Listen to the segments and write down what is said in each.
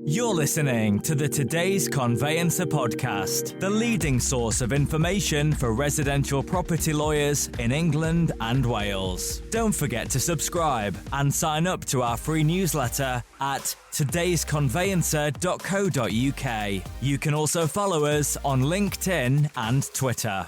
You're listening to the Today's Conveyancer podcast, the leading source of information for residential property lawyers in England and Wales. Don't forget to subscribe and sign up to our free newsletter at todaysconveyancer.co.uk. You can also follow us on LinkedIn and Twitter.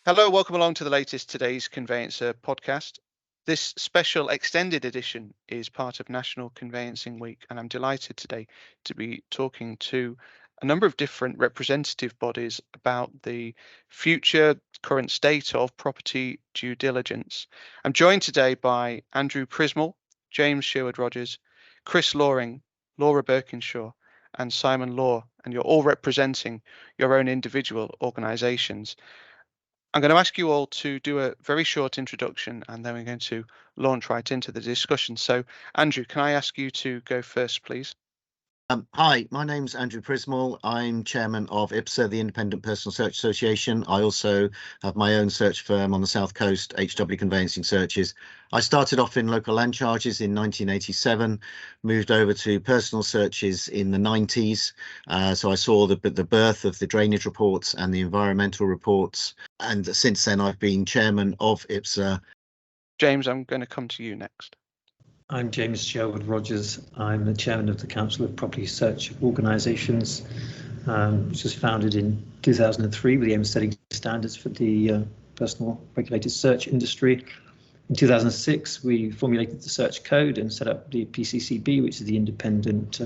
Hello, welcome along to the latest Today's Conveyancer podcast. This special extended edition is part of National Conveyancing Week, and I'm delighted today to be talking to a number of different representative bodies about the future current state of property due diligence. I'm joined today by Andrew Prismall, James Sherwood-Rogers, Chris Loaring, Laura Burkinshaw, and Simon Law, and you're all representing your own individual organisations. I'm going to ask you all to do a very short introduction, and then we're going to launch right into the discussion. So, Andrew, can I ask you to go first, please? Hi, my name's Andrew Prismall. I'm chairman of IPSA, the Independent Personal Search Association. I also have my own search firm on the South Coast, HW Conveyancing Searches. I started off in local land charges in 1987, moved over to personal searches in the 90s. So I saw the birth of the drainage reports and the environmental reports. And since then, I've been chairman of IPSA. James, I'm going to come to you next. I'm James Sherwood-Rogers. I'm the chairman of the Council of Property Search Organisations, which was founded in 2003 with the aim of setting standards for the personal regulated search industry. In 2006, we formulated the search code and set up the PCCB, which is the Independent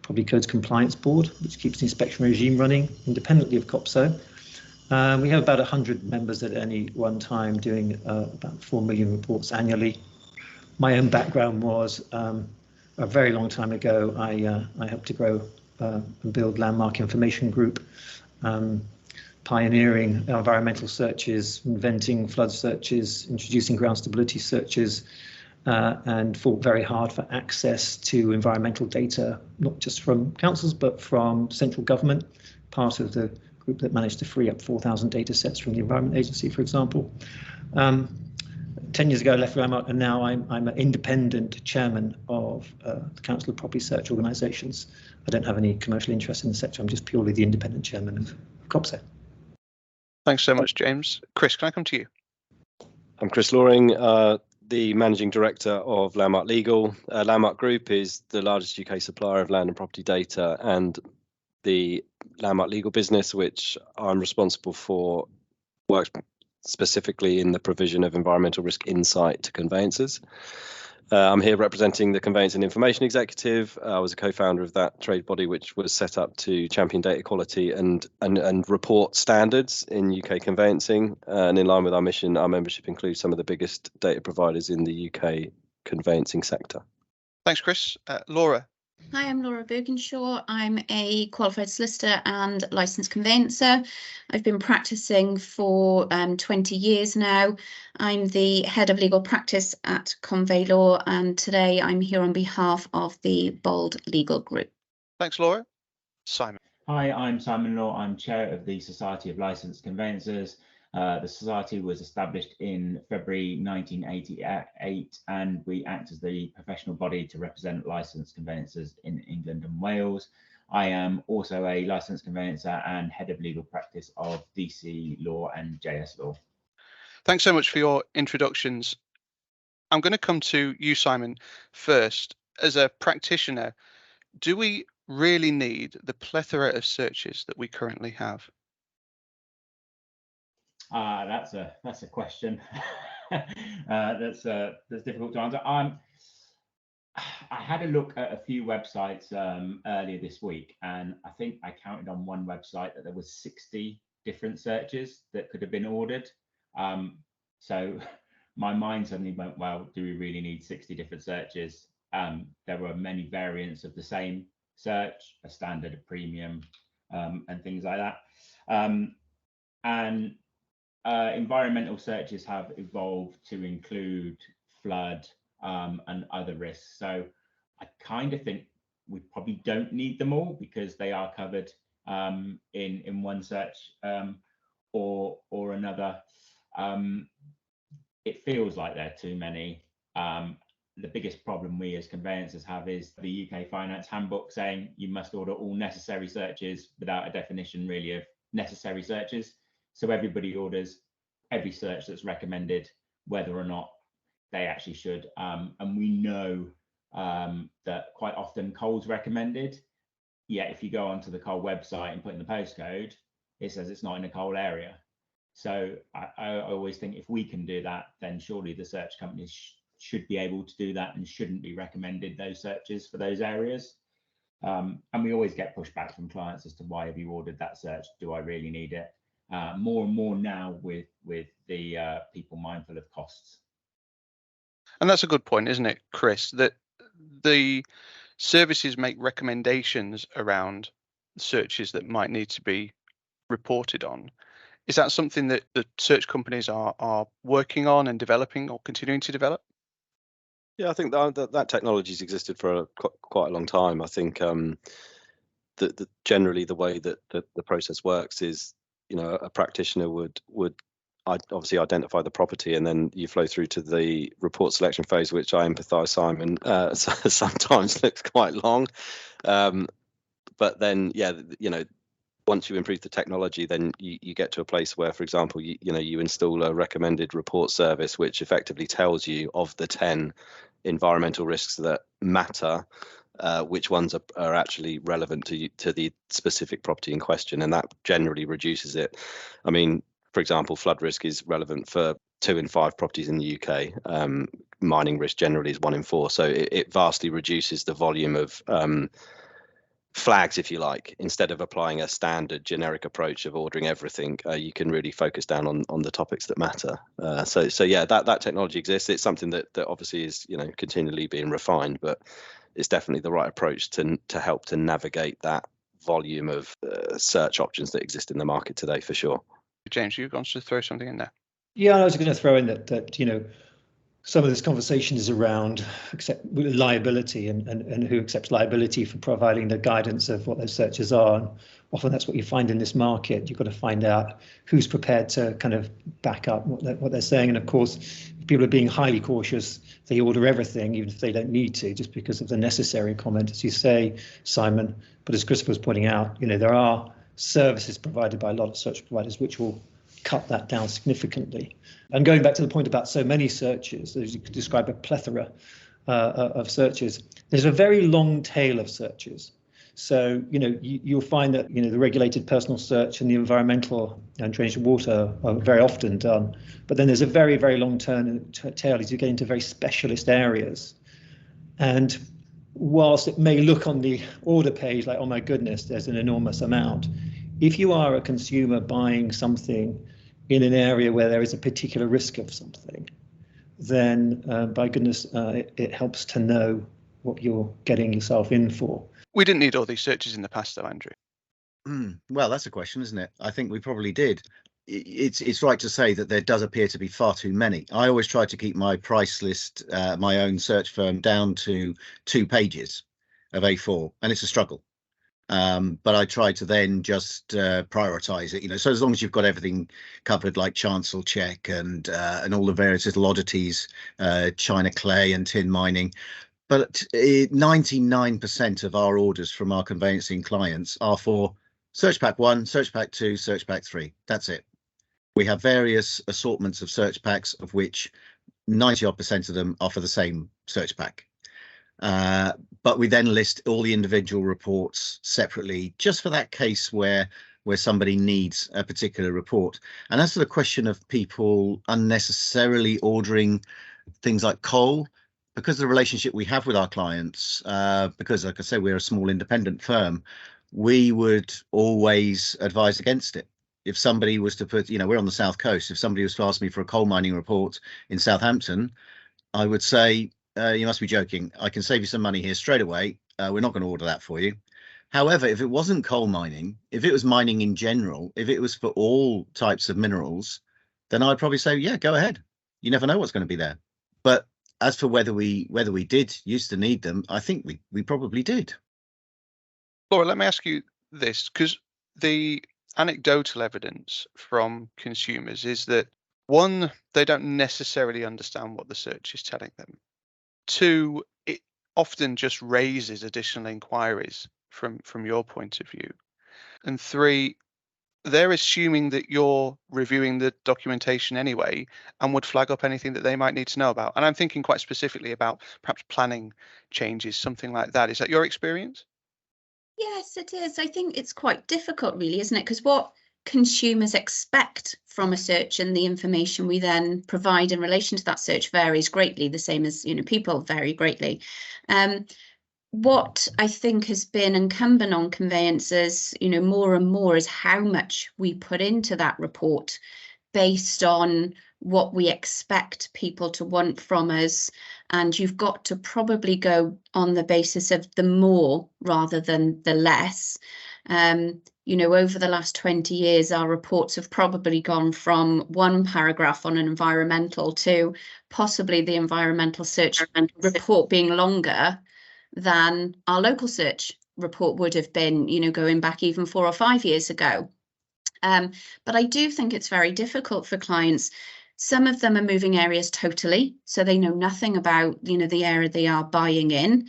Property Codes Compliance Board, which keeps the inspection regime running independently of CoPSO. We have about 100 members at any one time doing about 4 million reports annually. My own background was a very long time ago. I helped to grow and build Landmark Information Group, pioneering environmental searches, inventing flood searches, introducing ground stability searches, and fought very hard for access to environmental data, not just from councils, but from central government, part of the group that managed to free up 4,000 data sets from the Environment Agency, for example. 10 years ago, I left Landmark, and now I'm an independent chairman of the Council of Property Search Organisations. I don't have any commercial interest in the sector. I'm just purely the independent chairman of CoPSO. Thanks so much, James. Chris, can I come to you? I'm Chris Loaring, the managing director of Landmark Legal. Landmark Group is the largest UK supplier of land and property data, and the Landmark Legal business, which I'm responsible for, works specifically in the provision of environmental risk insight to conveyancers. I'm here representing the Conveyancing Information Executive. I was a co-founder of that trade body, which was set up to champion data quality and report standards in UK conveyancing. And in line with our mission, our membership includes some of the biggest data providers in the UK conveyancing sector. Thanks, Chris. Laura. Hi, I'm Laura Burkinshaw. I'm a qualified solicitor and licensed conveyancer. I've been practicing for 20 years now. I'm the head of legal practice at Convey Law, and today I'm here on behalf of the Bold Legal Group. Thanks, Laura. Simon. Hi, I'm Simon Law. I'm chair of the Society of Licensed Conveyancers. The society was established in February 1988, and we act as the professional body to represent licensed conveyancers in England and Wales. I am also a licensed conveyancer and head of legal practice of DC Law and JS Law. Thanks so much for your introductions. I'm going to come to you, Simon, first. As a practitioner, do we really need the plethora of searches that we currently have? That's a question that's difficult to answer. I had a look at a few websites earlier this week, and I think I counted on one website that there was 60 different searches that could have been ordered. So my mind suddenly went, well, do we really need 60 different searches? There were many variants of the same search, a standard, a premium, and things like that. Environmental searches have evolved to include flood and other risks. So I kind of think we probably don't need them all because they are covered in one search or another. It feels like there are too many. the biggest problem we as conveyancers have is the UK Finance Handbook saying you must order all necessary searches without a definition really of necessary searches. So everybody orders every search that's recommended, whether or not they actually should. And we know that quite often Cole's recommended, yet if you go onto the Cole website and put in the postcode, it says it's not in a Cole area. So I always think if we can do that, then surely the search companies should be able to do that and shouldn't be recommended those searches for those areas. And we always get pushback from clients as to why have you ordered that search? Do I really need it? More and more now with the people mindful of costs. And that's a good point, isn't it, Chris? That the services make recommendations around searches that might need to be reported on. Is that something that the search companies are working on and developing or continuing to develop? Yeah, I think that technology's existed for quite a long time. I think that generally the way that the process works is, a practitioner would obviously identify the property, and then you flow through to the report selection phase, which I empathise, Simon, sometimes looks quite long. But then, once you improve the technology, then you get to a place where, for example, you install a recommended report service, which effectively tells you of the 10 environmental risks that matter, which ones are actually relevant to the specific property in question, and that generally reduces it. I mean, for example, flood risk is relevant for 2 in 5 properties in the UK. Mining risk generally is 1 in 4, so it vastly reduces the volume of flags, if you like. Instead of applying a standard generic approach of ordering everything, you can really focus down on the topics that matter. So yeah, that technology exists. It's something that obviously is continually being refined, but it's definitely the right approach to help to navigate that volume of search options that exist in the market today, for sure. James, you want to throw something in there? Yeah, I was going to throw in that some of this conversation is around liability and who accepts liability for providing the guidance of what those searches are. And often that's what you find in this market. You've got to find out who's prepared to kind of back up what they're saying. And of course, if people are being highly cautious, they order everything, even if they don't need to, just because of the necessary comment, as you say, Simon. But as Christopher was pointing out, there are services provided by a lot of search providers which will cut that down significantly. And going back to the point about so many searches, as you could describe a plethora of searches, there's a very long tail of searches. So, you'll find that, the regulated personal search and the environmental and drainage of water are very often done. But then there's a very, very long tail as you get into very specialist areas. And whilst it may look on the order page like, oh my goodness, there's an enormous amount, if you are a consumer buying something in an area where there is a particular risk of something, then by goodness, it helps to know what you're getting yourself in for. We didn't need all these searches in the past, though, Andrew. Well, that's a question, isn't it? I think we probably did. It's right to say that there does appear to be far too many. I always try to keep my price list, my own search firm, down to 2 pages of A4, and it's a struggle. But I try to then just prioritize it, so as long as you've got everything covered, like chancel check and all the various little oddities, china clay and tin mining. But 99% of our orders from our conveyancing clients are for search pack 1, search pack 2, search pack 3. That's it. We have various assortments of search packs, of which 90% of them are for the same search pack. But we then list all the individual reports separately, just for that case where somebody needs a particular report. And as to the question of people unnecessarily ordering things like coal, because of the relationship we have with our clients, because like I say, we're a small independent firm, we would always advise against it. If somebody was to put, we're on the South Coast, if somebody was to ask me for a coal mining report in Southampton, I would say, you must be joking. I can save you some money here straight away. We're not going to order that for you. However, if it wasn't coal mining, if it was mining in general, if it was for all types of minerals, then I'd probably say, yeah, go ahead. You never know what's going to be there. But as for whether we used to need them, I think we probably did. Laura, let me ask you this, because the anecdotal evidence from consumers is that, one, they don't necessarily understand what the search is telling them. 2, it often just raises additional inquiries from your point of view. And 3, they're assuming that you're reviewing the documentation anyway and would flag up anything that they might need to know about. And I'm thinking quite specifically about perhaps planning changes, something like that. Is that your experience? Yes, it is. I think it's quite difficult, really, isn't it? Because what consumers expect from a search and the information we then provide in relation to that search varies greatly, the same as, people vary greatly. What I think has been incumbent on conveyancers, more and more, is how much we put into that report based on what we expect people to want from us. And you've got to probably go on the basis of the more rather than the less. Over the last 20 years, our reports have probably gone from one paragraph on an environmental to possibly the environmental search report being longer than our local search report would have been, going back even 4 or 5 years ago. But I do think it's very difficult for clients. Some of them are moving areas totally, so they know nothing about, the area they are buying in.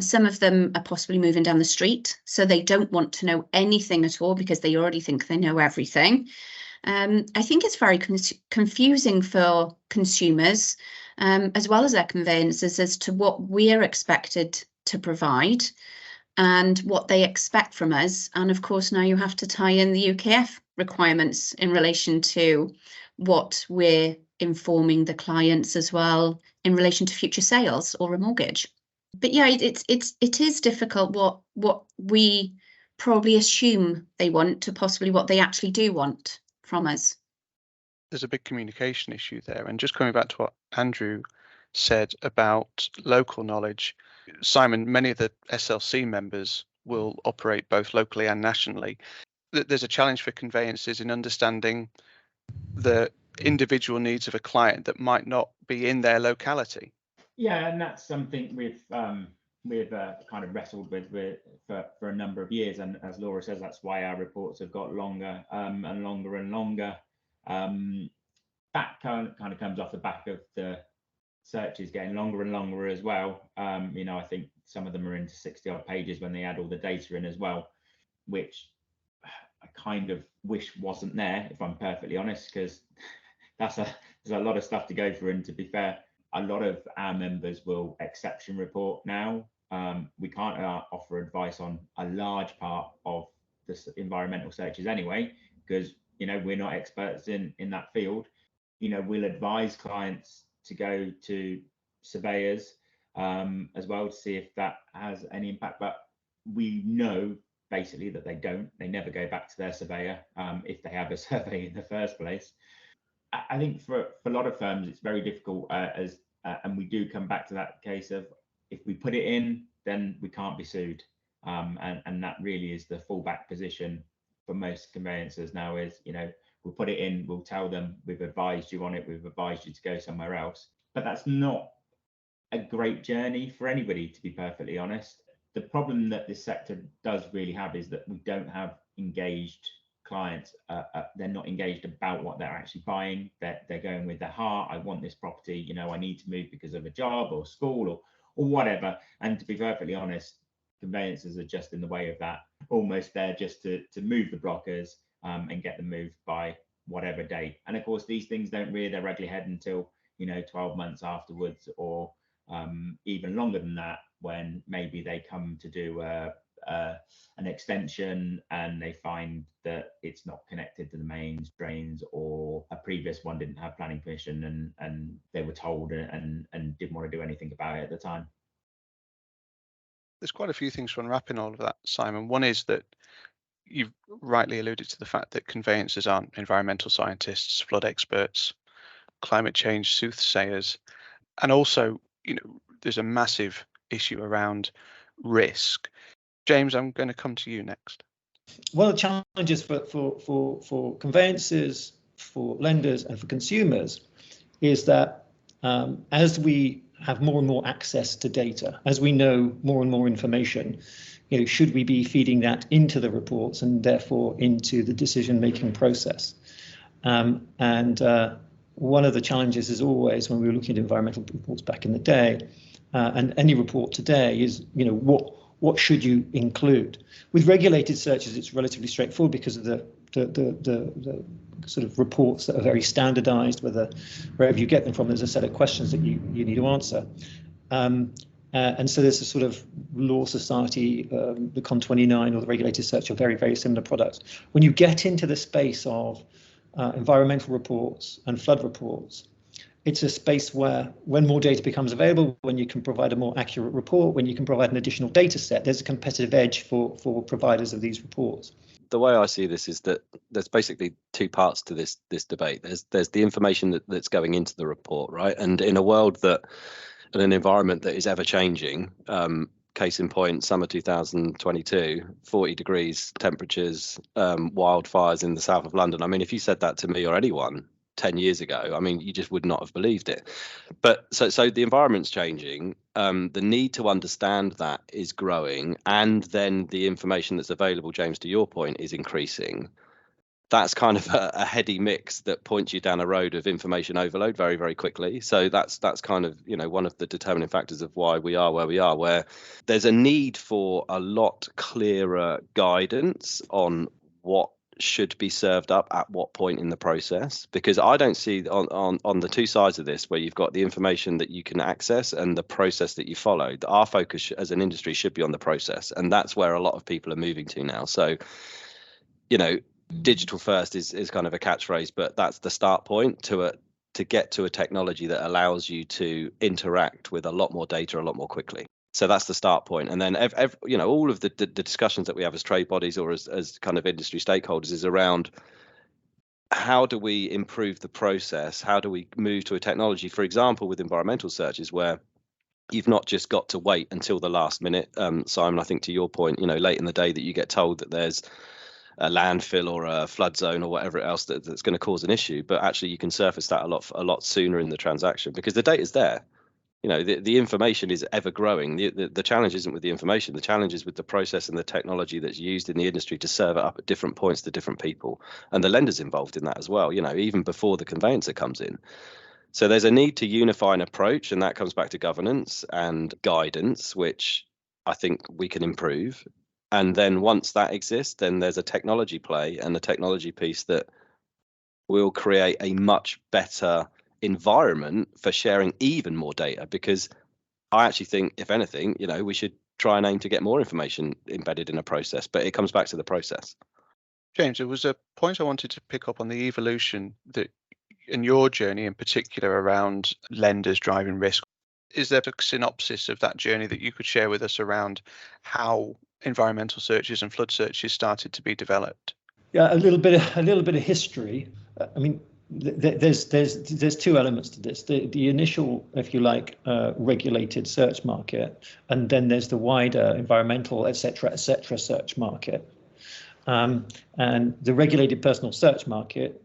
Some of them are possibly moving down the street, so they don't want to know anything at all because they already think they know everything. I think it's very confusing for consumers, as well as their conveyancers, as to what we're expected to provide and what they expect from us. And of course, now you have to tie in the UKF requirements in relation to what we're informing the clients as well in relation to future sales or a mortgage. But yeah, it is difficult what we probably assume they want to possibly what they actually do want from us. There's a big communication issue there. And just coming back to what Andrew said about local knowledge, Simon, many of the SLC members will operate both locally and nationally. There's a challenge for conveyancers in understanding the individual needs of a client that might not be in their locality. Yeah, and that's something we've kind of wrestled with for a number of years. And as Laura says, that's why our reports have got longer and longer and longer. That kind of comes off the back of the searches getting longer and longer as well. I think some of them are into 60 odd pages when they add all the data in as well, which I kind of wish wasn't there, if I'm perfectly honest, because there's a lot of stuff to go through. And to be fair, a lot of our members will exception report now. We can't offer advice on a large part of the environmental searches anyway, because we're not experts in that field. We'll advise clients to go to surveyors as well to see if that has any impact, but we know basically that they never go back to their surveyor if they have a survey in the first place. I think for a lot of firms it's very difficult and we do come back to that case of if we put it in, then we can't be sued, and that really is the fallback position for most conveyancers now. Is we'll put it in, we'll tell them we've advised you on it, we've advised you to go somewhere else. But that's not a great journey for anybody, to be perfectly honest. The problem that this sector does really have is that we don't have engaged clients. They're not engaged about what they're actually buying. They're going with their heart. I want this property, I need to move because of a job or school or whatever. And to be perfectly honest, conveyancers are just in the way of that, almost there just to move the blockers and get them moved by whatever date. And of course, these things don't rear their ugly head until 12 months afterwards, or even longer than that, when maybe they come to do an extension and they find that it's not connected to the mains, drains, or a previous one didn't have planning permission and they were told and didn't want to do anything about it at the time. There's quite a few things to unwrap in all of that, Simon. One is that you've rightly alluded to the fact that conveyancers aren't environmental scientists, flood experts, climate change soothsayers, and also, there's a massive issue around risk. James, I'm going to come to you next. One of the challenges for conveyancers, for lenders, and for consumers is that as we have more and more access to data, as we know more and more information, should we be feeding that into the reports and therefore into the decision-making process? And one of the challenges is always, when we were looking at environmental reports back in the day, and any report today is, what should you include? With regulated searches, it's relatively straightforward because of the sort of reports that are very standardized, wherever you get them from, there's a set of questions that you need to answer. And so there's a sort of law society, the Con 29 or the regulated search are very, very similar products. When you get into the space of environmental reports and flood reports, it's a space where when more data becomes available, when you can provide a more accurate report, when you can provide an additional data set, there's a competitive edge for providers of these reports. The way I see this is that there's basically two parts to this debate. There's the information that's going into the report, right? And in a world in an environment that is ever changing, case in point, summer 2022, 40 degrees temperatures, wildfires in the south of London. I mean, if you said that to me or anyone 10 years ago, I mean, you just would not have believed it. But so the environment's changing. The need to understand that is growing, and then the information that's available, James, to your point, is increasing. That's kind of a heady mix that points you down a road of information overload very, very quickly. So that's kind of, one of the determining factors of why we are where we are, where there's a need for a lot clearer guidance on what should be served up at what point in the process, because I don't see on the two sides of this, where you've got the information that you can access and the process that you follow. Our focus as an industry should be on the process, and that's where a lot of people are moving to now. So, digital first is kind of a catchphrase, but that's the start point to get to a technology that allows you to interact with a lot more data a lot more quickly. So that's the start point. And then, all of the discussions that we have as trade bodies or as kind of industry stakeholders is around how do we improve the process? How do we move to a technology, for example, with environmental searches, where you've not just got to wait until the last minute, Simon, I think to your point, late in the day that you get told that there's a landfill or a flood zone or whatever else that's going to cause an issue, but actually you can surface that a lot sooner in the transaction because the data's there. The information is ever growing. The challenge isn't with the information. The challenge is with the process and the technology that's used in the industry to serve it up at different points to different people. And the lender's involved in that as well, even before the conveyancer comes in. So there's a need to unify an approach, and that comes back to governance and guidance, which I think we can improve. And then once that exists, then there's a technology play and a technology piece that will create a much better environment for sharing even more data, because I actually think, if anything, we should try and aim to get more information embedded in a process, but it comes back to the process. James, there was a point I wanted to pick up on the evolution that in your journey in particular around lenders driving risk. Is there a synopsis of that journey that you could share with us around how environmental searches and flood searches started to be developed? Yeah, a little bit of history. I mean, there's two elements to this. The initial, if you like, regulated search market, and then there's the wider environmental, et cetera, search market. And the regulated personal search market,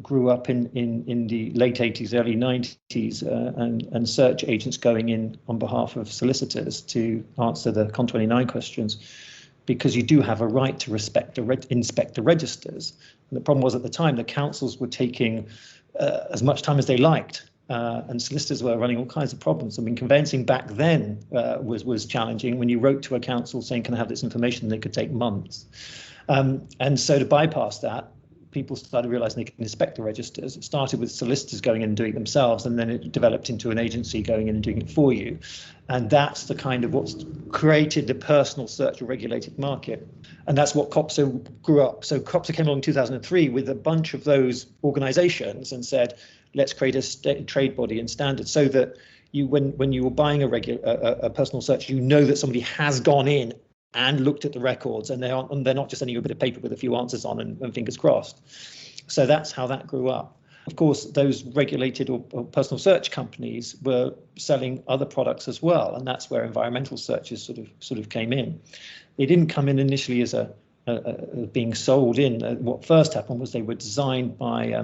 grew up in the late 80s, early 90s, and search agents going in on behalf of solicitors to answer the Con 29 questions, because you do have a right to inspect the registers. And the problem was, at the time, the councils were taking as much time as they liked, and solicitors were running all kinds of problems. I mean, conveyancing back then was challenging. When you wrote to a council saying, can I have this information, they could take months. And so to bypass that, people started realizing they could inspect the registers. It started with solicitors going in and doing it themselves, and then it developed into an agency going in and doing it for you. And that's the kind of what's created the personal search or regulated market. And that's what CoPSO grew up. So CoPSO came along in 2003 with a bunch of those organizations and said, let's create a trade body and standard, so that you, when you were buying a personal search, that somebody has gone in and looked at the records, and they're not just sending you a bit of paper with a few answers on and fingers crossed. So that's how that grew up. Of course, those regulated or personal search companies were selling other products as well, and that's where environmental searches sort of came in. They didn't come in initially as being sold in. What first happened was they were designed by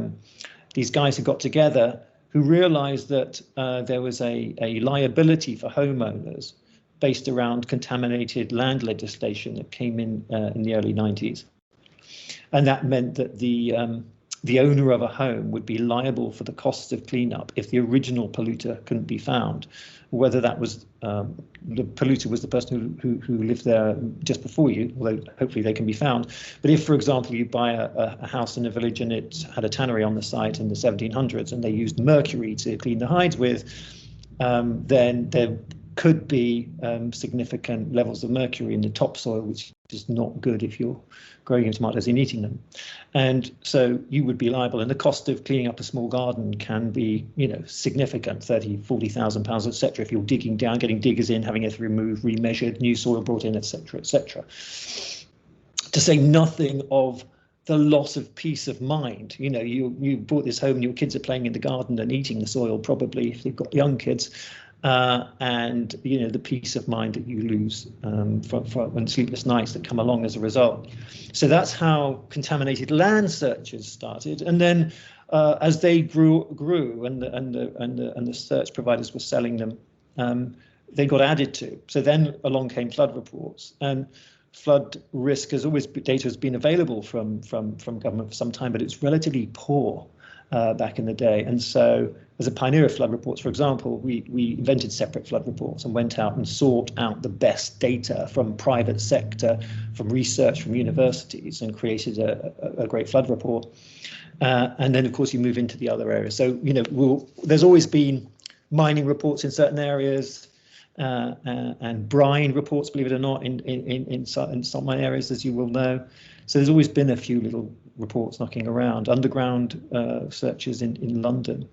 these guys who got together, who realized that there was a liability for homeowners based around contaminated land legislation that came in the early 90s. And that meant that the the owner of a home would be liable for the costs of cleanup if the original polluter couldn't be found, whether that was the polluter was the person who lived there just before you, although hopefully they can be found. But if, for example, you buy a house in a village and it had a tannery on the site in the 1700s and they used mercury to clean the hides with, then there could be significant levels of mercury in the topsoil, which is not good if you're growing your tomatoes and eating them. And so you would be liable, and the cost of cleaning up a small garden can be, significant, 30,000, 40,000 pounds, etc. If you're digging down, getting diggers in, having it removed, remeasured, new soil brought in, etc., etc. To say nothing of the loss of peace of mind. You bought this home and your kids are playing in the garden and eating the soil, probably, if they've got young kids. And the peace of mind that you lose from sleepless nights that come along as a result. So that's how contaminated land searches started, and then as they grew, and the search providers were selling them, they got added to. So then along came flood reports, and flood risk data has been available from government for some time, but it's relatively poor. Back in the day. And so as a pioneer of flood reports, for example, we invented separate flood reports and went out and sought out the best data from private sector, from research, from universities, and created a great flood report. And then, of course, you move into the other areas. So, there's always been mining reports in certain areas, and brine reports, believe it or not, in some areas, as you will know. So there's always been a few little reports knocking around, underground searches in London.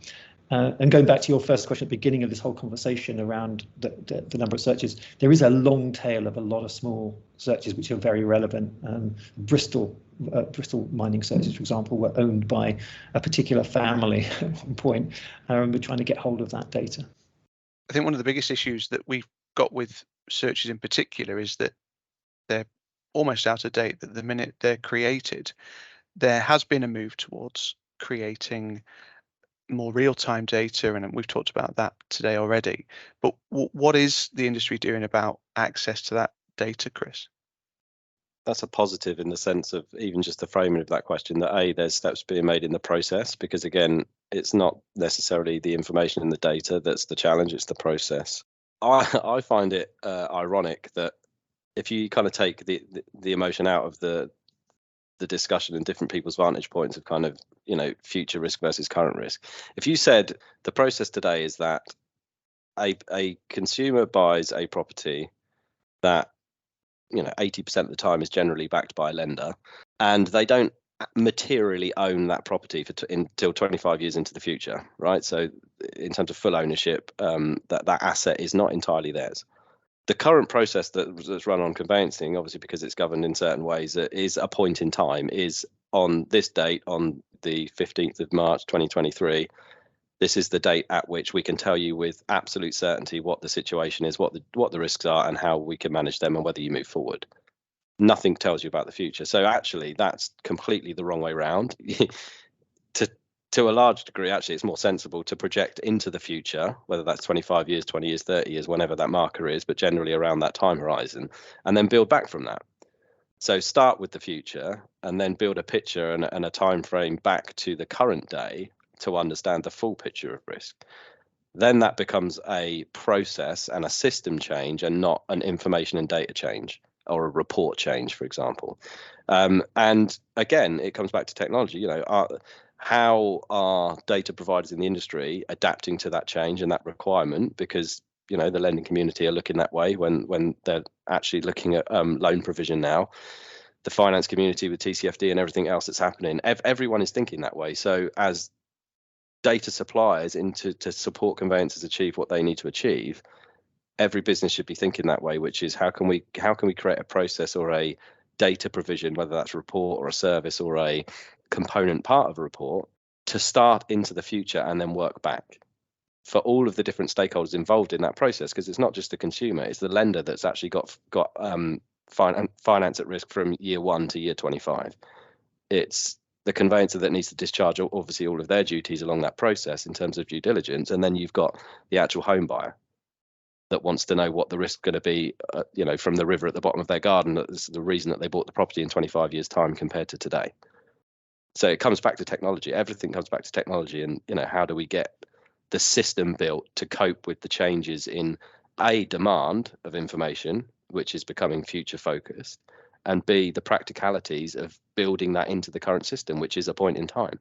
And going back to your first question at the beginning of this whole conversation around the number of searches, there is a long tail of a lot of small searches which are very relevant. Bristol mining searches, for example, were owned by a particular family at one point. I remember trying to get hold of that data. I think one of the biggest issues that we've got with searches in particular is that they're almost out of date, that the minute they're created, there has been a move towards creating more real-time data, and we've talked about that today already. But what is the industry doing about access to that data, Chris? That's a positive in the sense of even just the framing of that question, that there's steps being made in the process, because again, it's not necessarily the information in the data that's the challenge, it's the process. I find it ironic that if you kind of take the emotion out of the discussion and different people's vantage points of kind of, future risk versus current risk. If you said the process today is that a consumer buys a property that, 80% of the time is generally backed by a lender, and they don't materially own that property until 25 years into the future, right? So in terms of full ownership, that asset is not entirely theirs. The current process that's run on conveyancing, obviously because it's governed in certain ways, is a point in time, is on this date, on the 15th of March 2023, this is the date at which we can tell you with absolute certainty what the situation is, what the risks are, and how we can manage them, and whether you move forward. Nothing tells you about the future. So actually, that's completely the wrong way around. To a large degree, actually, it's more sensible to project into the future, whether that's 25 years, 20 years, 30 years, whenever that marker is, but generally around that time horizon, and then build back from that. So start with the future and then build a picture and a time frame back to the current day to understand the full picture of risk. Then that becomes a process and a system change, and not an information and data change or a report change, for example. And again, it comes back to technology. How are data providers in the industry adapting to that change and that requirement? Because the lending community are looking that way when they're actually looking at loan provision now. The finance community with TCFD and everything else that's happening, everyone is thinking that way. So as data suppliers to support conveyancers achieve what they need to achieve, every business should be thinking that way, which is how can we create a process or a data provision, whether that's a report or a service or a component part of a report, to start into the future and then work back for all of the different stakeholders involved in that process, because it's not just the consumer, it's the lender that's actually got finance at risk from year 1 to year 25. It's the conveyancer that needs to discharge obviously all of their duties along that process in terms of due diligence, and then you've got the actual home buyer that wants to know what the risk is going to be, from the river at the bottom of their garden. That's the reason that they bought the property in 25 years' time compared to today. So it comes back to technology. Everything comes back to technology, and how do we get the system built to cope with the changes in A, demand of information, which is becoming future focused, and B, the practicalities of building that into the current system, which is a point in time,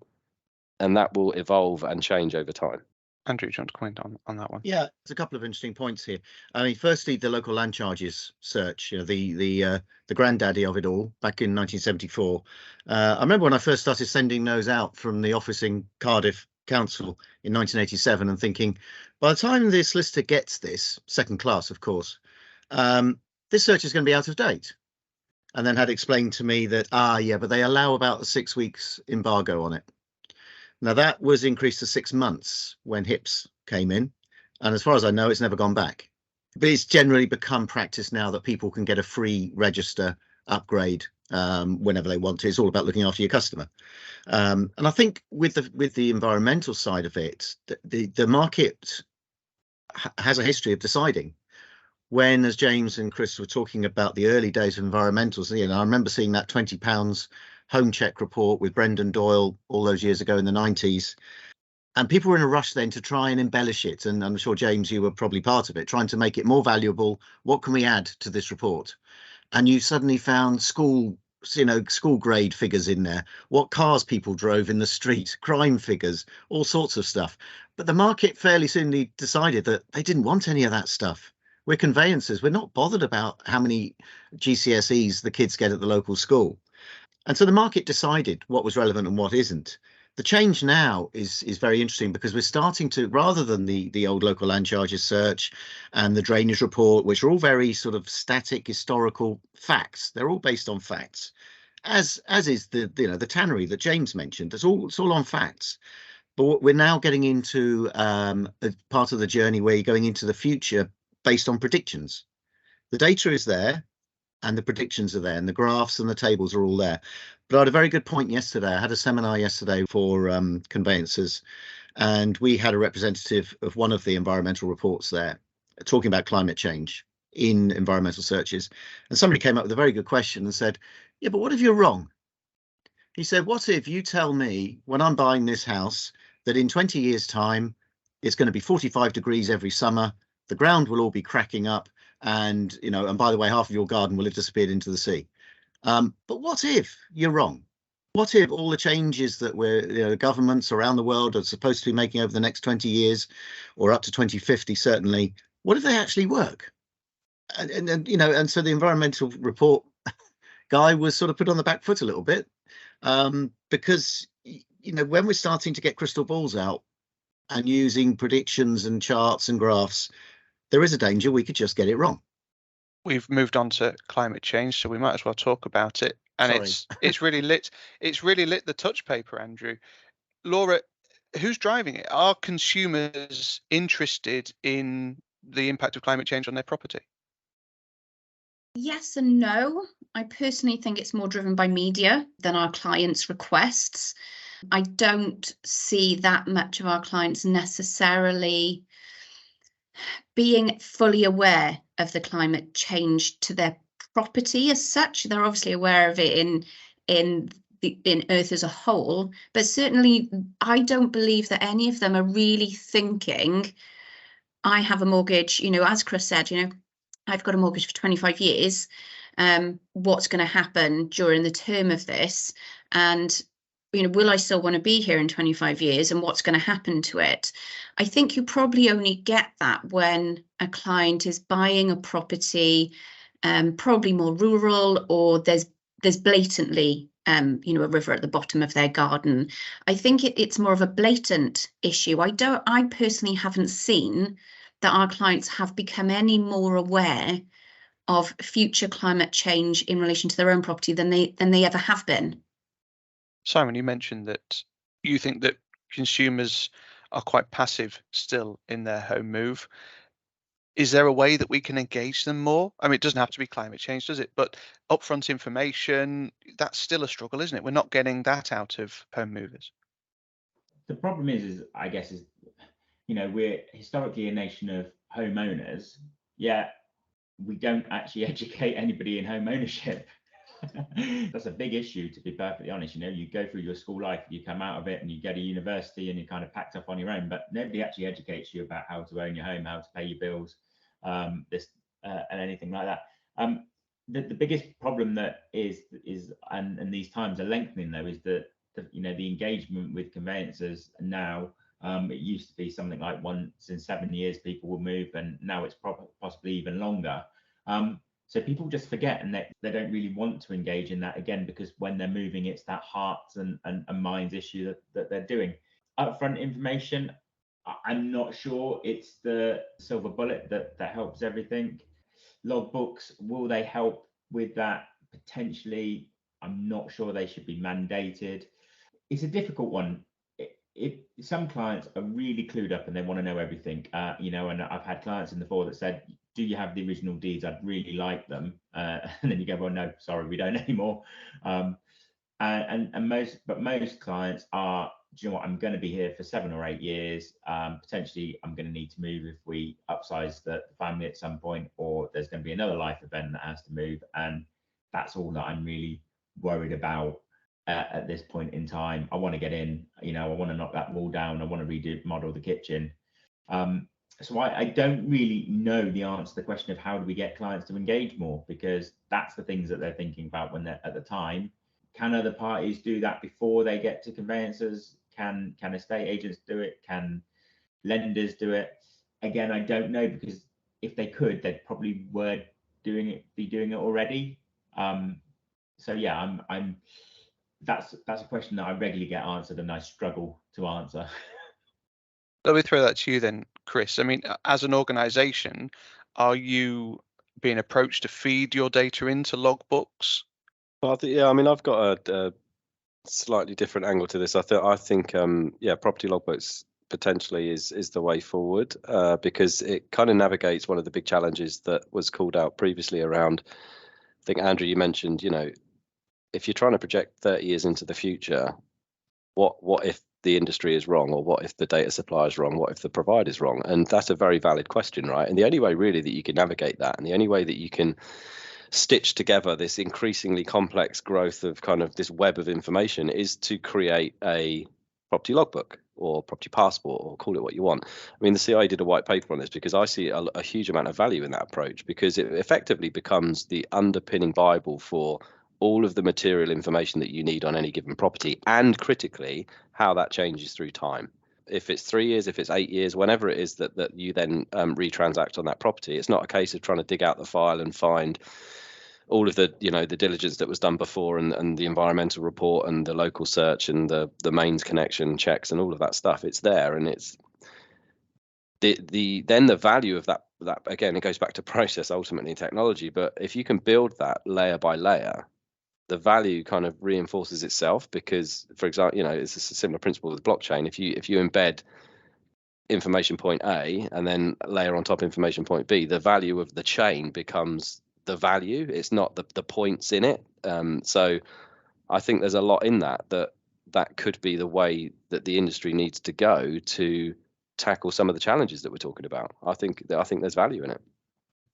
and that will evolve and change over time. Andrew, do you want to comment on that one? Yeah, there's a couple of interesting points here. I mean, firstly, the local land charges search, the granddaddy of it all, back in 1974. I remember when I first started sending those out from the office in Cardiff Council in 1987, and thinking, by the time the solicitor gets this, second class, of course, this search is going to be out of date. And then had explained to me that, but they allow about 6 weeks embargo on it. Now, that was increased to 6 months when HIPS came in. And as far as I know, it's never gone back. But it's generally become practice now that people can get a free register upgrade whenever they want to. It's all about looking after your customer. And I think with the environmental side of it, the market has a history of deciding. When, as James and Chris were talking about the early days of environmentals, I remember seeing that £20 home check report with Brendan Doyle all those years ago in the 90s. And people were in a rush then to try and embellish it. And I'm sure, James, you were probably part of it, trying to make it more valuable. What can we add to this report? And you suddenly found school grade figures in there, what cars people drove in the street, crime figures, all sorts of stuff. But the market fairly soon decided that they didn't want any of that stuff. We're conveyancers. We're not bothered about how many GCSEs the kids get at the local school. And so the market decided what was relevant and what isn't. The change now is very interesting, because we're starting to, rather than the old local land charges search and the drainage report, which are all very sort of static historical facts, they're all based on facts, as is the tannery that James mentioned. It's all on facts. But we're now getting into a part of the journey where you're going into the future based on predictions. The data is there, and the predictions are there, and the graphs and the tables are all there. But I had a very good point yesterday. I had a seminar yesterday for conveyancers, and we had a representative of one of the environmental reports there talking about climate change in environmental searches. And somebody came up with a very good question and said, yeah, but what if you're wrong? He said, what if you tell me when I'm buying this house that in 20 years' time, it's going to be 45 degrees every summer, the ground will all be cracking up, and and by the way, half of your garden will have disappeared into the sea. But what if you're wrong? What if all the changes that governments around the world are supposed to be making over the next 20 years, or up to 2050 certainly, what if they actually work? And so the environmental report guy was sort of put on the back foot a little bit, because when we're starting to get crystal balls out and using predictions and charts and graphs, there is a danger we could just get it wrong. We've moved on to climate change, so we might as well talk about it. And Sorry. it's really lit the touch paper, Andrew. Laura, who's driving it? Are consumers interested in the impact of climate change on their property? Yes and no. I personally think it's more driven by media than our clients' requests. I don't see that much of our clients necessarily being fully aware of the climate change to their property as such. They're obviously aware of it in Earth as a whole, but certainly I don't believe that any of them are really thinking, I have a mortgage, as Chris said, I've got a mortgage for 25 years. What's going to happen during the term of this? And will I still want to be here in 25 years, and what's going to happen to it? I think you probably only get that when a client is buying a property, probably more rural, or there's blatantly, a river at the bottom of their garden. I think it's more of a blatant issue. I personally haven't seen that our clients have become any more aware of future climate change in relation to their own property than they ever have been. Simon, you mentioned that you think that consumers are quite passive still in their home move. Is there a way that we can engage them more? I mean, it doesn't have to be climate change, does it? But upfront information, that's still a struggle, isn't it? We're not getting that out of home movers. The problem is we're historically a nation of homeowners, yet we don't actually educate anybody in home ownership. That's a big issue, to be perfectly honest. You know, you go through your school life, you come out of it and you go to university and you're kind of packed up on your own, but nobody actually educates you about how to own your home, how to pay your bills, and anything like that. The biggest problem that is and these times are lengthening though, is that the engagement with conveyancers now. It used to be something like once in 7 years people will move, and now it's possibly even longer. So people just forget, and they don't really want to engage in that again, because when they're moving, it's that hearts and minds issue that they're doing. Upfront information, I'm not sure it's the silver bullet that helps everything. Logbooks, will they help with that? Potentially. I'm not sure they should be mandated. It's a difficult one. Some clients are really clued up and they want to know everything, and I've had clients in the fore that said, do you have the original deeds? I'd really like them. And then you go, well, no, sorry, we don't anymore. And most clients are, do you know what, I'm going to be here for 7 or 8 years. Potentially, I'm going to need to move if we upsize the family at some point, or there's going to be another life event that has to move. And that's all that I'm really worried about. At this point in time, I want to get in, I want to knock that wall down. I want to remodel the kitchen. So I don't really know the answer to the question of how do we get clients to engage more, because that's the things that they're thinking about when they're at the time. Can other parties do that before they get to conveyancers? Can estate agents do it? Can lenders do it? Again, I don't know, because if they could, they'd probably be doing it already. So yeah, that's a question that I regularly get answered and I struggle to answer. Let me throw that to you then, Chris. I mean, as an organisation, are you being approached to feed your data into logbooks? Well, I've got a slightly different angle to this. I think property logbooks potentially is the way forward, because it kind of navigates one of the big challenges that was called out previously around. I think, Andrew, you mentioned, if you're trying to project 30 years into the future, what if the industry is wrong, or what if the data supply is wrong, what if the provider is wrong? And that's a very valid question, right? And the only way really that you can navigate that, and the only way that you can stitch together this increasingly complex growth of kind of this web of information, is to create a property logbook or property passport, or call it what you want. I mean, the CIA did a white paper on this because I see a huge amount of value in that approach, because it effectively becomes the underpinning Bible for all of the material information that you need on any given property, and critically how that changes through time. If it's 3 years, if it's 8 years, whenever it is that you then retransact on that property, it's not a case of trying to dig out the file and find all of the the diligence that was done before, and the environmental report and the local search and the mains connection checks and all of that stuff. It's there, and it's then the value of that again, it goes back to process, ultimately technology. But if you can build that layer by layer, the value kind of reinforces itself, because, for example, it's a similar principle with blockchain. If you embed information point A and then layer on top information point B, the value of the chain becomes the value. It's not the points in it. So I think there's a lot in that could be the way that the industry needs to go to tackle some of the challenges that we're talking about. I think there's value in it.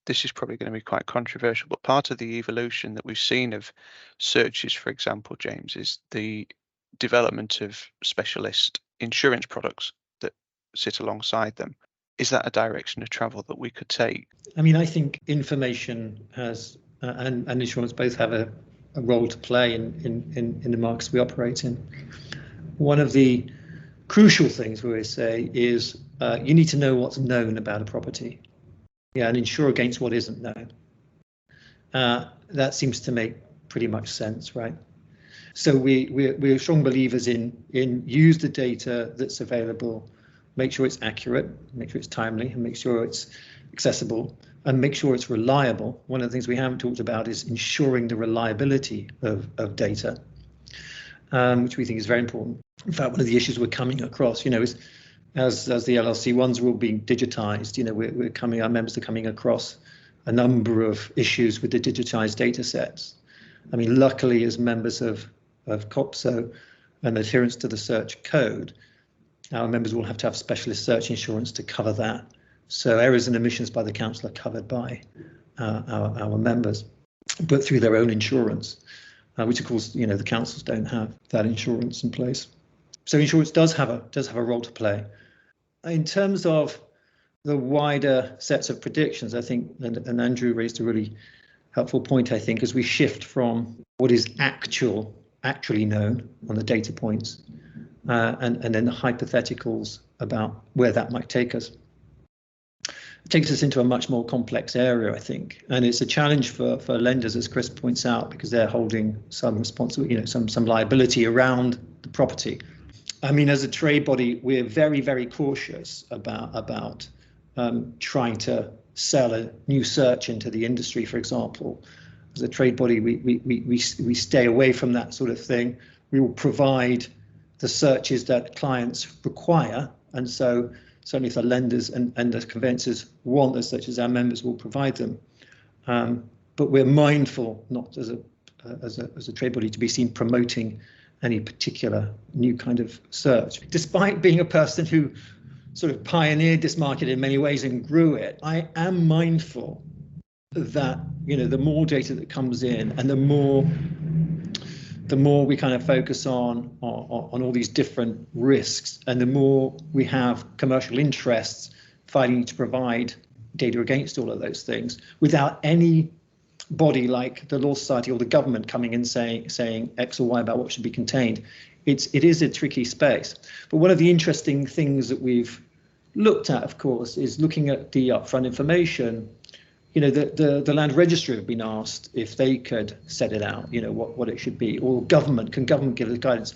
This is probably going to be quite controversial, but part of the evolution that we've seen of searches, for example, James, is the development of specialist insurance products that sit alongside them. Is that a direction of travel that we could take? I mean, I think information has and insurance both have a role to play in the markets we operate in. One of the crucial things we always say is you need to know what's known about a property. Yeah, and insure against what isn't known. That seems to make pretty much sense, right? So we're strong believers in use the data that's available, make sure it's accurate, make sure it's timely, and make sure it's accessible, and make sure it's reliable. One of the things we haven't talked about is ensuring the reliability of data, which we think is very important. In fact, one of the issues we're coming across, is as the LLC ones are all being digitized, our members are coming across a number of issues with the digitized data sets. I mean, luckily, as members of CoPSO and adherence to the search code, our members will have to have specialist search insurance to cover that. So errors and omissions by the council are covered by our members. but through their own insurance, which of course, the councils don't have that insurance in place. So insurance does have a role to play. In terms of the wider sets of predictions, I think, and Andrew raised a really helpful point, I think, as we shift from what is actually known on the data points, and then the hypotheticals about where that might take us. It takes us into a much more complex area, I think, and it's a challenge for lenders, as Chris points out, because they're holding some responsibility, some liability around the property. I mean, as a trade body, we're very, very cautious about trying to sell a new search into the industry, for example. As a trade body, we stay away from that sort of thing. We will provide the searches that clients require, and so certainly if the lenders and the conveyancers want those searches, our members will provide them. But we're mindful, not as a trade body, to be seen promoting any particular new kind of search. Despite being a person who sort of pioneered this market in many ways and grew it, I am mindful that the more data that comes in, and the more we kind of focus on all these different risks, and the more we have commercial interests fighting to provide data against all of those things, without any body like the Law Society or the government coming in saying X or Y about what should be contained, it is a tricky space. But one of the interesting things that we've looked at, of course, is looking at the upfront information. The Land Registry have been asked if they could set it out, what it should be, or can government give the guidance?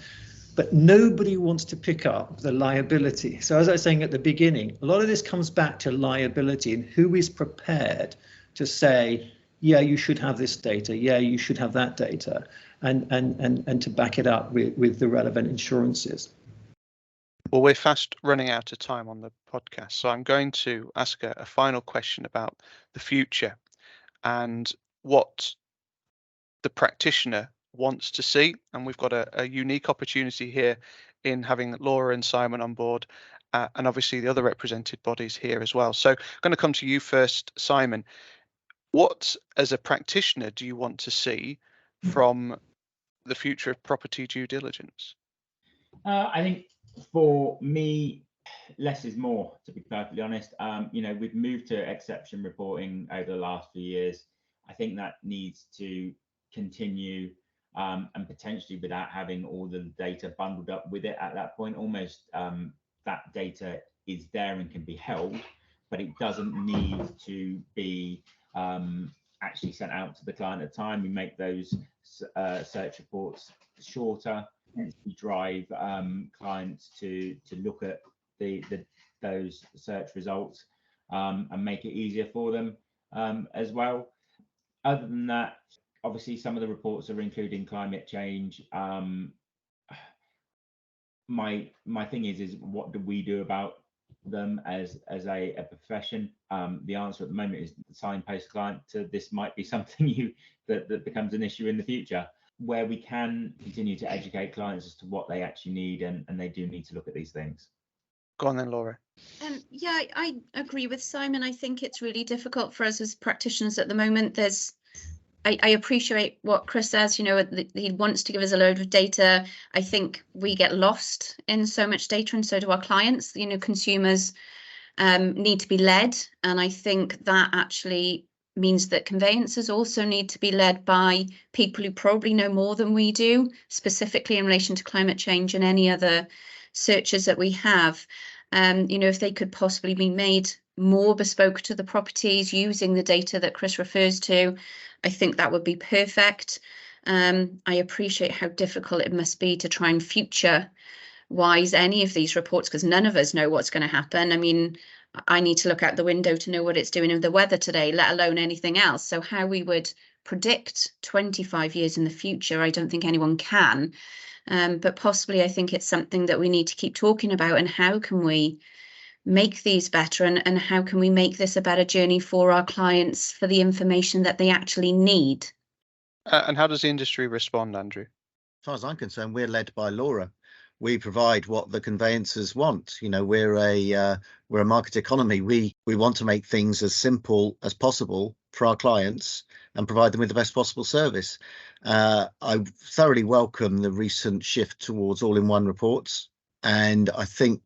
But nobody wants to pick up the liability. So as I was saying at the beginning, a lot of this comes back to liability and who is prepared to say, yeah, you should have this data, yeah, you should have that data, and to back it up with the relevant insurances. Well, we're fast running out of time on the podcast, so I'm going to ask a final question about the future and what the practitioner wants to see. And we've got a unique opportunity here in having Laura and Simon on board, and obviously the other represented bodies here as well. So I'm going to come to you first, Simon. What, as a practitioner, do you want to see from the future of property due diligence? I think for me, less is more, to be perfectly honest. We've moved to exception reporting over the last few years. I think that needs to continue, and potentially without having all the data bundled up with it at that point. Almost that data is there and can be held, but it doesn't need to be actually sent out to the client at the time. We make those search reports shorter. We drive clients to look at those search results and make it easier for them as well. Other than that, obviously some of the reports are including climate change. My thing is what do we do about them as a profession? The answer at the moment is signpost client to this might be something that becomes an issue in the future, where we can continue to educate clients as to what they actually need, and they do need to look at these things. Go on then, Laura. Yeah, I agree with Simon. I think it's really difficult for us as practitioners at the moment. I appreciate what Chris says, he wants to give us a load of data. I think we get lost in so much data, and so do our clients. Consumers need to be led, and I think that actually means that conveyancers also need to be led by people who probably know more than we do, specifically in relation to climate change and any other searches that we have. If they could possibly be made more bespoke to the properties using the data that Chris refers to, I think that would be perfect. I appreciate how difficult it must be to try and future wise any of these reports, because none of us know what's going to happen. I mean, I need to look out the window to know what it's doing with the weather today, let alone anything else. So how we would predict 25 years in the future, I don't think anyone can. But possibly I think it's something that we need to keep talking about, and how can we make these better, and how can we make this a better journey for our clients for the information that they actually need. And how does the industry respond, Andrew? As far as I'm concerned, we're led by Laura. We provide what the conveyancers want. We're a market economy. We want to make things as simple as possible for our clients and provide them with the best possible service. I thoroughly welcome the recent shift towards all-in-one reports. And I think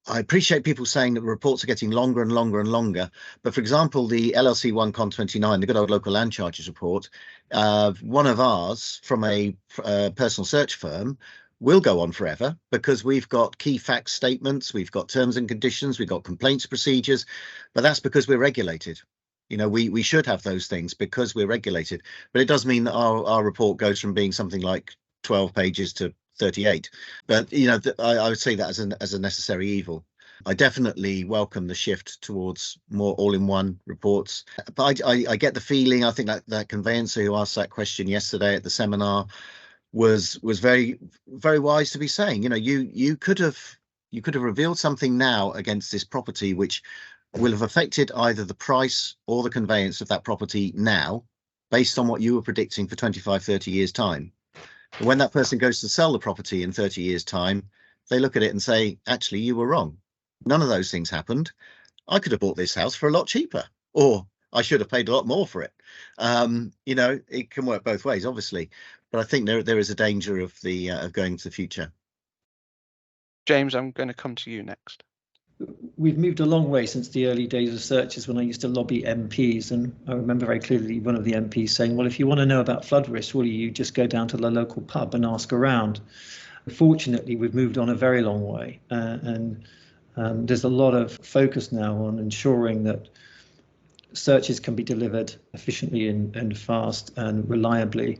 I appreciate people saying that reports are getting longer and longer and longer. But for example, the LLC 1 Con 29, the good old local land charges report, one of ours from a personal search firm will go on forever because we've got key facts statements, we've got terms and conditions, we've got complaints procedures, but that's because we're regulated. You know, we should have those things because we're regulated. But it does mean that our report goes from being something like 12 pages to 38. But, you know, I would say that as a necessary evil. I definitely welcome the shift towards more all-in-one reports. But I get the feeling, I think that conveyancer who asked that question yesterday at the seminar was very, very wise to be saying, you know, you could have revealed something now against this property which will have affected either the price or the conveyance of that property now based on what you were predicting for 25, 30 years time. And when that person goes to sell the property in 30 years time, they look at it and say, actually, you were wrong. None of those things happened. I could have bought this house for a lot cheaper, or I should have paid a lot more for it. You know, it can work both ways, obviously, but I think there is a danger of going into the future. James, I'm going to come to you next. We've moved a long way since the early days of searches when I used to lobby MPs, and I remember very clearly one of the MPs saying, well, if you want to know about flood risk, will you just go down to the local pub and ask around? Fortunately, we've moved on a very long way, and there's a lot of focus now on ensuring that searches can be delivered efficiently and fast and reliably.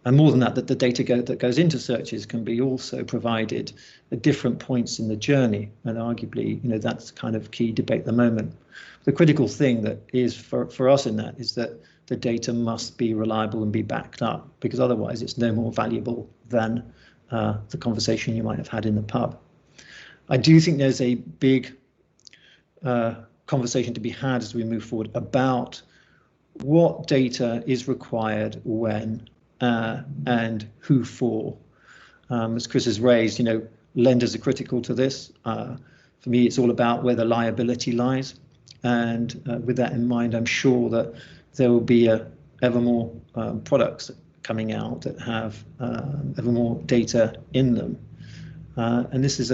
And more than that, that the data that goes into searches can be also provided at different points in the journey. And arguably, you know, that's kind of key debate at the moment. The critical thing that is for us in that is that the data must be reliable and be backed up, because otherwise it's no more valuable than the conversation you might have had in the pub. I do think there's a big conversation to be had as we move forward about what data is required when and who for. As Chris has raised, you know, lenders are critical to this. For me, it's all about where the liability lies. And with that in mind, I'm sure that there will be ever more products coming out that have ever more data in them. And this is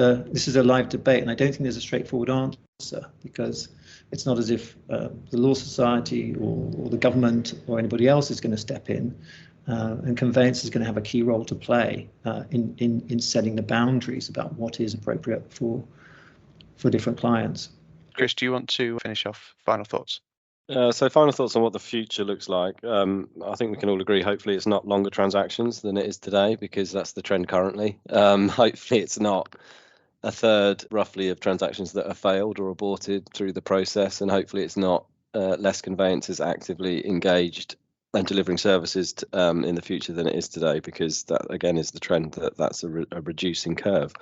a live debate, and I don't think there's a straightforward answer, because it's not as if the Law Society or the government or anybody else is going to step in. And conveyance is going to have a key role to play in setting the boundaries about what is appropriate for different clients. Chris, do you want to finish off? Final thoughts? So final thoughts on what the future looks like. I think we can all agree, hopefully it's not longer transactions than it is today, because that's the trend currently. Hopefully it's not a third roughly of transactions that are failed or aborted through the process, and hopefully it's not less conveyancers actively engaged and delivering services in the future than it is today, because that again is the trend, that's a reducing curve.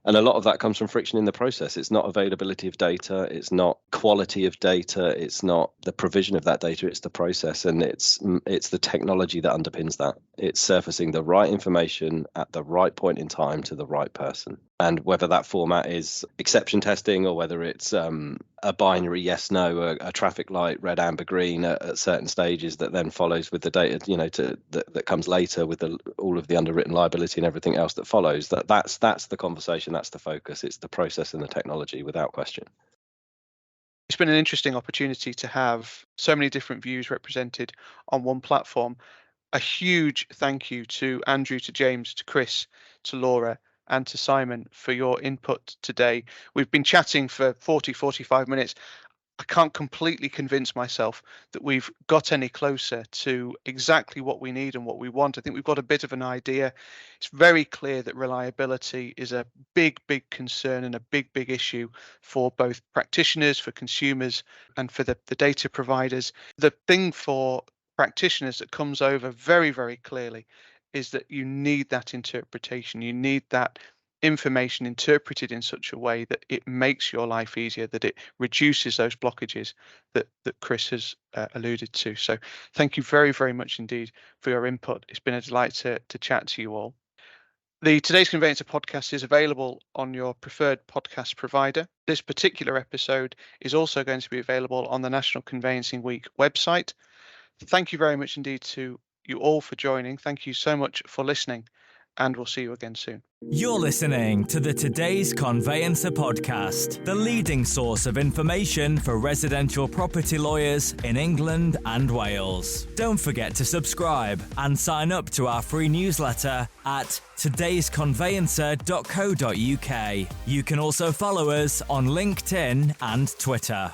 And a lot of that comes from friction in the process. It's not availability of data, it's not quality of data, it's not the provision of that data, it's the process, and it's the technology that underpins that. It's surfacing the right information at the right point in time to the right person. And whether that format is exception testing, or whether it's a binary yes no, a traffic light red amber green at certain stages that then follows with the data, you know, that comes later with all of the underwritten liability and everything else that follows, that's the conversation, that's the focus. It's the process and the technology, without question. It's been an interesting opportunity to have so many different views represented on one platform. A huge thank you to Andrew, to James, to Chris, to Laura, and to Simon for your input today. We've been chatting for 45 minutes. I can't completely convince myself that we've got any closer to exactly what we need and what we want. I think we've got a bit of an idea. It's very clear that reliability is a big concern and a big issue for both practitioners, for consumers, and for the data providers. The thing for practitioners that comes over very clearly is that you need that interpretation. You need that information interpreted in such a way that it makes your life easier, that it reduces those blockages that Chris has alluded to. So thank you very much indeed for your input. It's been a delight to chat to you all. The Today's Conveyancer podcast is available on your preferred podcast provider. This particular episode is also going to be available on the National Conveyancing Week website. Thank you very much indeed to you all for joining. Thank you so much for listening, and we'll see you again soon. You're listening to the Today's Conveyancer podcast, the leading source of information for residential property lawyers in England and Wales. Don't forget to subscribe and sign up to our free newsletter at todaysconveyancer.co.uk. You can also follow us on LinkedIn and Twitter.